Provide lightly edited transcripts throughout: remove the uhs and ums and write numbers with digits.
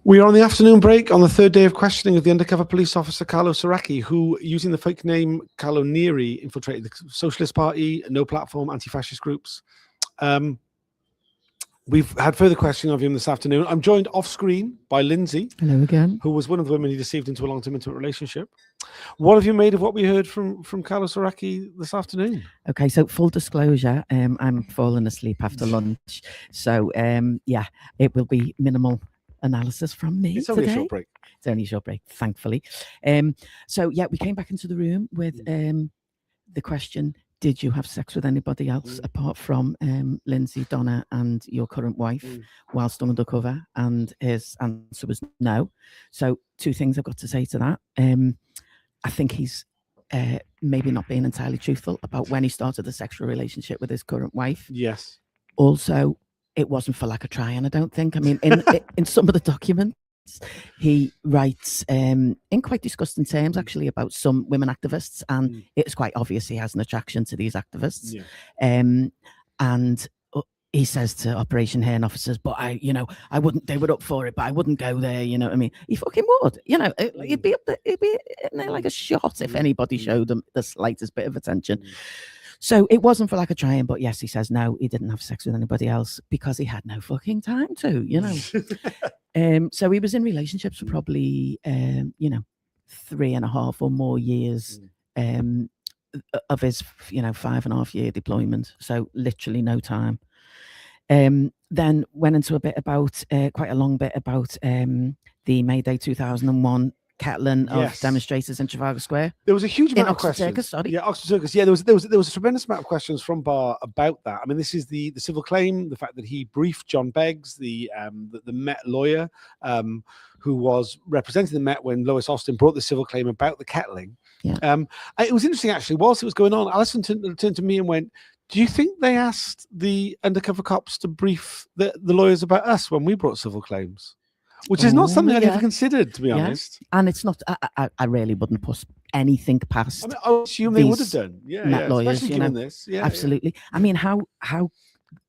We are on the afternoon break on the third day of questioning of the undercover police officer Carlo Sorachi, who, using the fake name Carlo Neri, infiltrated the Socialist Party, no platform, anti-fascist groups. We've had further questioning of him this afternoon. I'm joined off screen by Lindsay. Hello again. Who was one of the women he deceived into a long-term intimate relationship. What have you made of what we heard from Carlo Sorachi this afternoon? Okay, so full disclosure, I'm falling asleep after lunch. So, yeah, it will be minimal analysis from me. It's only a short break. It's only a short break, thankfully. So, yeah, we came back into the room with the question, did you have sex with anybody else apart from Lindsay, Donna, and your current wife whilst undercover? And his answer was no. So 2 things I've got to say to that. I think he's maybe not being entirely truthful about when he started a sexual relationship with his current wife. Yes. Also, it wasn't for lack of trying, I don't think. I mean, in some of the documents, he writes in quite disgusting terms, actually, about some women activists, and it's quite obvious he has an attraction to these activists. Yeah. And he says to Operation Hearn officers, but I wouldn't, they were up for it, but I wouldn't go there, you know what I mean? He fucking would, he'd be up there, he'd be in there like a shot if anybody showed him the slightest bit of attention. So it wasn't for lack of trying, but yes, he says no, he didn't have sex with anybody else because he had no fucking time to, so he was in relationships for probably, 3.5 or more years of his, 5.5 year deployment. So literally no time. Then went into a bit about, quite a long bit about the May Day 2001 kettling of demonstrators in Trafalgar Square. There was a huge amount of questions. Circus, sorry. Yeah, Oxford Circus. Yeah, there was a tremendous amount of questions from Barr about that. I mean, this is the civil claim, the fact that he briefed John Beggs, the Met lawyer, who was representing the Met when Lois Austin brought the civil claim about the kettling. Yeah. It was interesting, actually. Whilst it was going on, Alison turned to me and went, do you think they asked the undercover cops to brief the lawyers about us when we brought civil claims? Which is not something I'd ever considered, to be honest. And it's not, I really wouldn't put anything past. I mean, I assume they would have done. Yeah, lawyers, especially given this. Yeah, absolutely. Yeah. I mean, how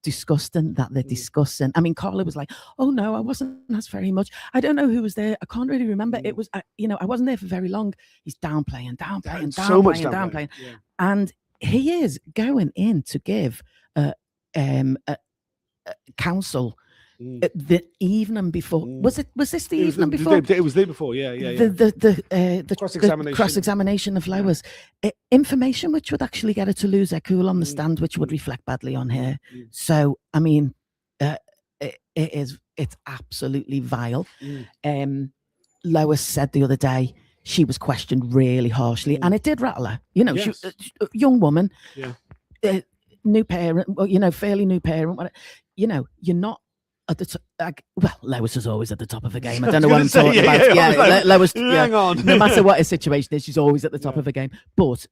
disgusting that they're discussing. I mean, Carla was like, oh no, I wasn't asked very much. I don't know who was there. I can't really remember. It was, I wasn't there for very long. He's downplaying. Yeah. And he is going in to give counsel the evening before. Was this the evening before? It was the day before. Yeah. The cross-examination. Cross-examination of Lois. Information which would actually get her to lose her cool on the stand, which would reflect badly on her. So I mean, it's absolutely vile. Lois said the other day she was questioned really harshly, and it did rattle her. She was a young woman, new parent, fairly new parent. You're not at the top. Lois is always at the top of the game. I don't know what I'm talking about. Lois. Hang on. No matter what his situation is, she's always at the top of the game. But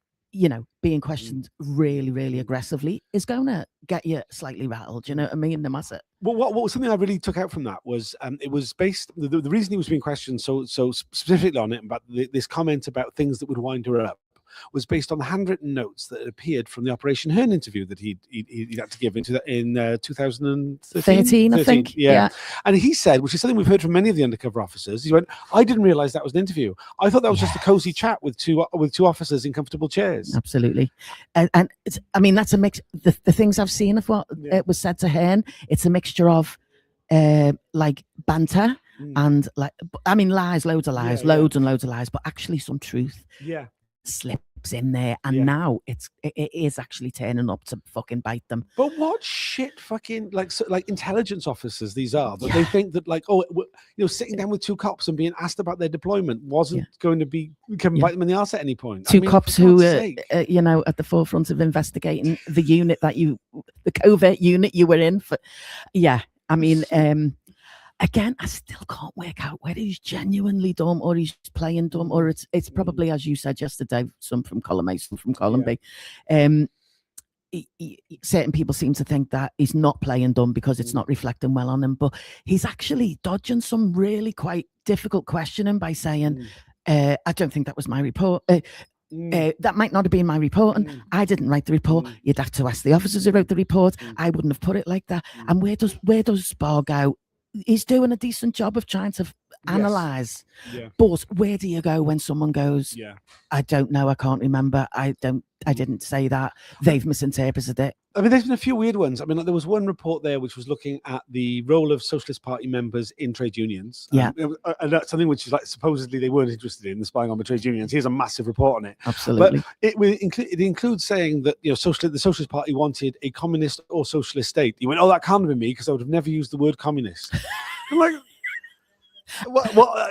being questioned really, really aggressively is going to get you slightly rattled. You know what I mean? No matter. Well, what was something I really took out from that was it was based. The reason he was being questioned so specifically on it, about this comment about things that would wind her up, was based on the handwritten notes that appeared from the Operation Hearn interview that he had to give in 2013, I think. Yeah. And he said, which is something we've heard from many of the undercover officers, he went, I didn't realize that was an interview. I thought that was just a cozy chat with two officers in comfortable chairs. Absolutely. And I mean, that's a mix. The things I've seen of what was said to Hearn, it's a mixture of like banter and lies, loads of lies, loads and loads of lies, but actually some truth. Yeah. Slips in there, and now it is actually turning up to fucking bite them. But what shit fucking like intelligence officers these are, that they think that sitting down with 2 cops and being asked about their deployment wasn't going to be bite them in the arse at any point. 2 cops who at the forefront of investigating the unit the covert unit you were in for. Again, I still can't work out whether he's genuinely dumb or he's playing dumb, or it's probably, as you said yesterday, some from column A, some from column B. Certain people seem to think that he's not playing dumb because it's not reflecting well on him, but he's actually dodging some really quite difficult questioning by saying, I don't think that was my report. That might not have been my report, and I didn't write the report. You'd have to ask the officers who wrote the report. I wouldn't have put it like that. And where does Barr go? He's doing a decent job of trying to analyze. Yeah. But where do you go when someone goes, Yeah. I don't know, I can't remember, I didn't say that, they've misinterpreted it? I mean, there's been a few weird ones. I mean, like, there was one report there which was looking at the role of Socialist Party members in trade unions. Yeah. And that's something which is like supposedly they weren't interested in, the spying on the trade unions. Here's a massive report on it. Absolutely. But it includes saying that, you know, the Socialist Party wanted a communist or socialist state. You went, oh, that can't have been me because I would have never used the word communist. I'm like,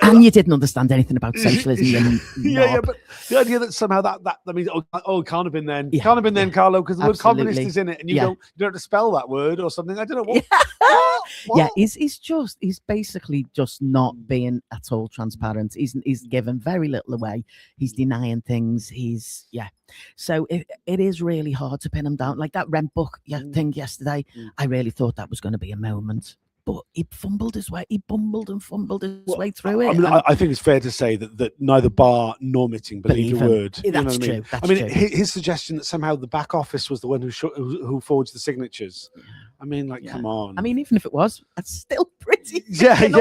and you didn't understand anything about socialism. Yeah, but the idea that somehow that I mean, it can't have been then. Yeah, can't have been then, Carlo, because the word communist is in it, and you don't have to spell that word or something. I don't know what. Yeah, he's basically just not being at all transparent. He's given very little away. He's denying things. So it is really hard to pin him down. Like that rent book thing yesterday, I really thought that was going to be a moment. But he fumbled his way. He bumbled and fumbled his way through it. I mean, I think it's fair to say that neither Barr nor Mitting believe the word. That's true. I mean? That's true. True. His suggestion that somehow the back office was the one who forged the signatures. I mean, like, come on. I mean, even if it was, that's still pretty. Yeah. And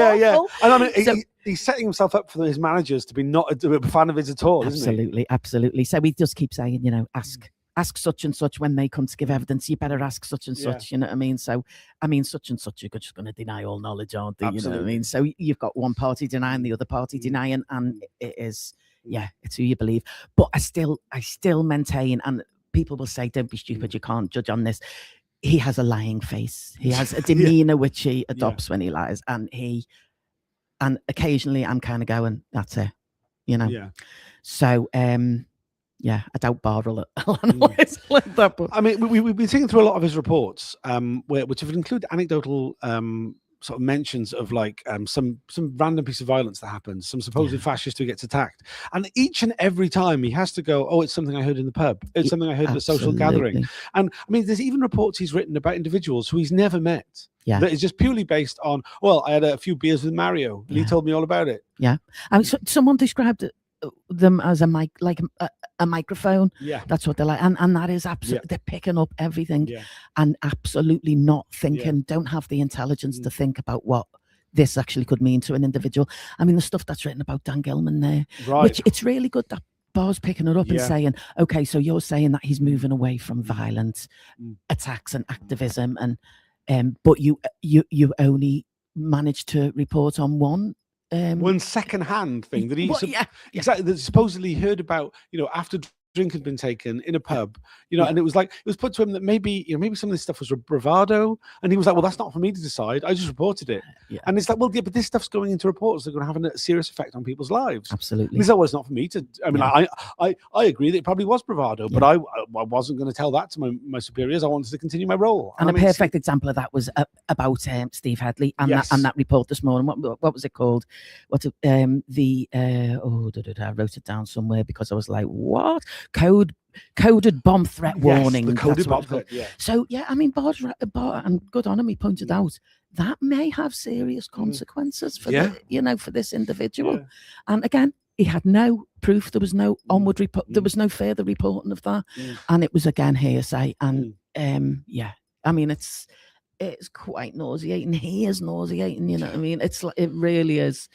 I mean, so, he's setting himself up for his managers to be not a fan of his at all, isn't he? Absolutely. So we just keep saying, you know, ask such and such when they come to give evidence. You better ask such and such. You know what I mean? So, I mean, such and such are just going to deny all knowledge, aren't they? Absolutely. You know what I mean? So you've got one party denying, the other party denying, and it is, it's who you believe. But I still maintain, and people will say, "Don't be stupid. You can't judge on this." He has a lying face. He has a demeanor which he adopts when he lies, and occasionally I'm kind of going, "That's it," you know. Yeah. So, I doubt Barr will analyze like that. But I mean, we've been thinking through a lot of his reports, which have included anecdotal sort of mentions of like some random piece of violence that happens, some supposed fascist who gets attacked, and each and every time he has to go, oh, it's something I heard in the pub, it's something I heard at a social gathering. And I mean, there's even reports he's written about individuals who he's never met. Yeah, that is just purely based on, well, I had a few beers with Mario and he told me all about it. Yeah, I mean, someone described them as a mic, like a microphone. Yeah, that's what they're like, and that is absolutely they're picking up everything, and absolutely not thinking, don't have the intelligence to think about what this actually could mean to an individual. I mean, the stuff that's written about Dan Gilman there, which it's really good that Barr's picking it up and saying, okay, so you're saying that he's moving away from violent attacks and activism, and but you only managed to report on one second-hand thing that he exactly that supposedly heard about, you know, after drink had been taken in a pub, you know, and it was put to him that maybe some of this stuff was bravado, and he was like, well, that's not for me to decide, I just reported it. And it's like, well, but this stuff's going into reports that are going to have a serious effect on people's lives. Absolutely. He's like, well, it's not for me to, I mean, I agree that it probably was bravado, but I wasn't going to tell that to my superiors. I wanted to continue my role. And a perfect example of that was about Steve Headley and that report this morning. What was it called? I wrote it down somewhere because I was like, what? Coded bomb threat warning. The coded bomb threat, So I mean, Barr, and good on him, he pointed out that may have serious consequences for for this individual. And again, he had no proof. There was no onward report. There was no further reporting of that, and it was again hearsay. And I mean, it's quite nauseating. He is nauseating. You know what I mean? It really is.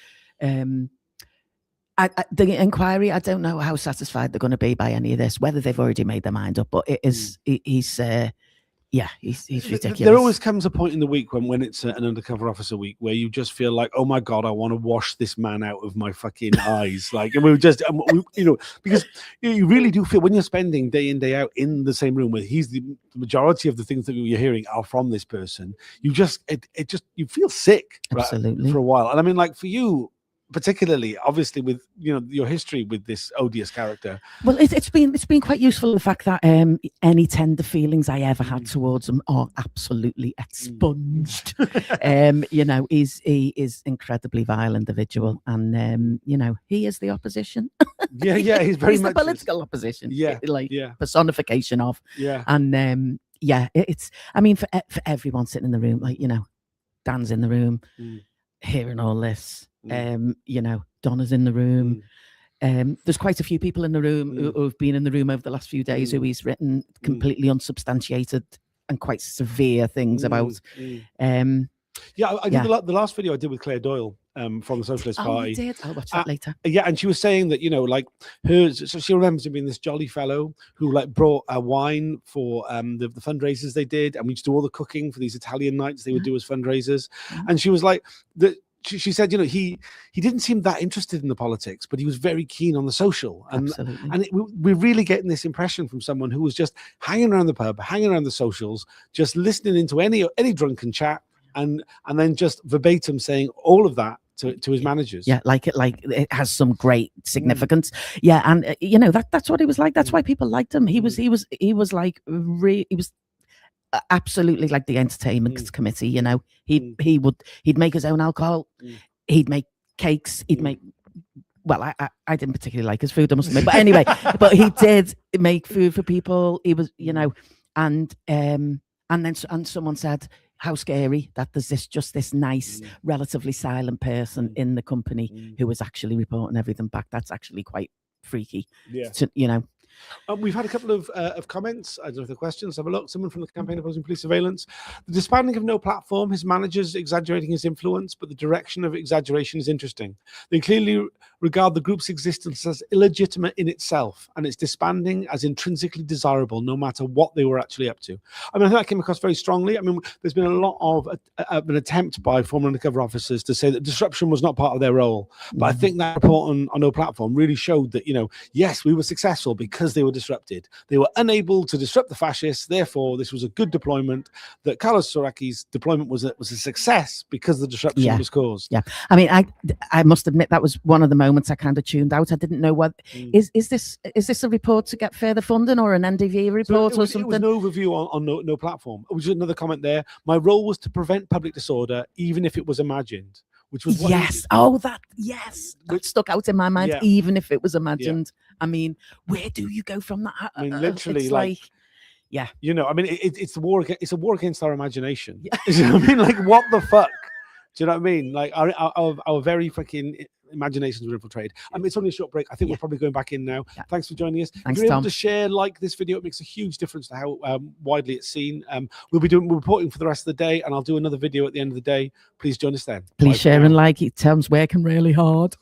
The inquiry, I don't know how satisfied they're going to be by any of this, whether they've already made their mind up, but it is, he's ridiculous. There always comes a point in the week when it's an undercover officer week where you just feel like, oh my God, I want to wash this man out of my fucking eyes. Like, and because you really do feel when you're spending day in, day out in the same room where the majority of the things that you're hearing are from this person, you feel sick, absolutely, for a while. And I mean, like for you, particularly obviously with your history with this odious character, well, it's been quite useful, the fact that any tender feelings I ever had towards him are absolutely expunged. He is incredibly vile individual, and he is the opposition. He's very he's much the political opposition, personification of, and it's, I mean, for everyone sitting in the room, like, Dan's in the room hearing all this. Donna's in the room. There's quite a few people in the room who have been in the room over the last few days who he's written completely unsubstantiated and quite severe things about. I did the last video I did with Claire Doyle. from the Socialist Oh, Party. you did. I'll watch that later. Yeah, and she was saying that, you know, like so she remembers him being this jolly fellow who like brought wine for the fundraisers they did, and we used to do all the cooking for these Italian nights they would do as fundraisers. And she was like she said, you know, he didn't seem that interested in the politics, but he was very keen on the social. And Absolutely. and we're really getting this impression from someone who was just hanging around the pub, hanging around the socials, just listening into any drunken chat, and then just verbatim saying all of that to his managers. Yeah, like it has some great significance. Yeah, and you know, that's what he was like. That's why people liked him. He was like he was absolutely like the entertainment committee. You know, he'd make his own alcohol, he'd make cakes, he'd make. Well, I didn't particularly like his food, I must admit, but anyway, but he did make food for people. He was, you know, and then someone said, how scary that there's this nice, relatively silent person in the company who was actually reporting everything back. That's actually quite freaky. Yeah. You know. We've had a couple of comments. I don't know if the questions. Have a look. Someone from the campaign opposing police surveillance. The disbanding of No Platform, his managers exaggerating his influence, but the direction of exaggeration is interesting. They clearly regard the group's existence as illegitimate in itself, and its disbanding as intrinsically desirable, no matter what they were actually up to. I mean, I think that came across very strongly. I mean, there's been a lot of an attempt by former undercover officers to say that disruption was not part of their role. But I think that report on No Platform really showed that, you know, yes, we were successful because they were disrupted. They were unable to disrupt the fascists. Therefore, this was a good deployment. That Carlo Sorachi's deployment was a success because the disruption was caused. Yeah, I mean, I must admit that was one of the moments I kind of tuned out. I didn't know what is this a report to get further funding or an NDV report or something? It was an overview on No Platform. It was another comment there. My role was to prevent public disorder, even if it was imagined. Which was what that stuck out in my mind, even if it was imagined. I mean, where do you go from that? I mean, literally, it's like you know, I mean, it's a war against our imagination. You know what I mean? Like, what the fuck? Do you know what I mean? Like, our very fucking imaginations were infiltrated. I mean, it's only a short break. I think we're probably going back in now. Thanks for joining us. Thanks, if you're Tom. able to share, like this video, it makes a huge difference to how widely it's seen. We're reporting for the rest of the day, and I'll do another video at the end of the day. Please join us then. Please share and like. Tom's working really hard.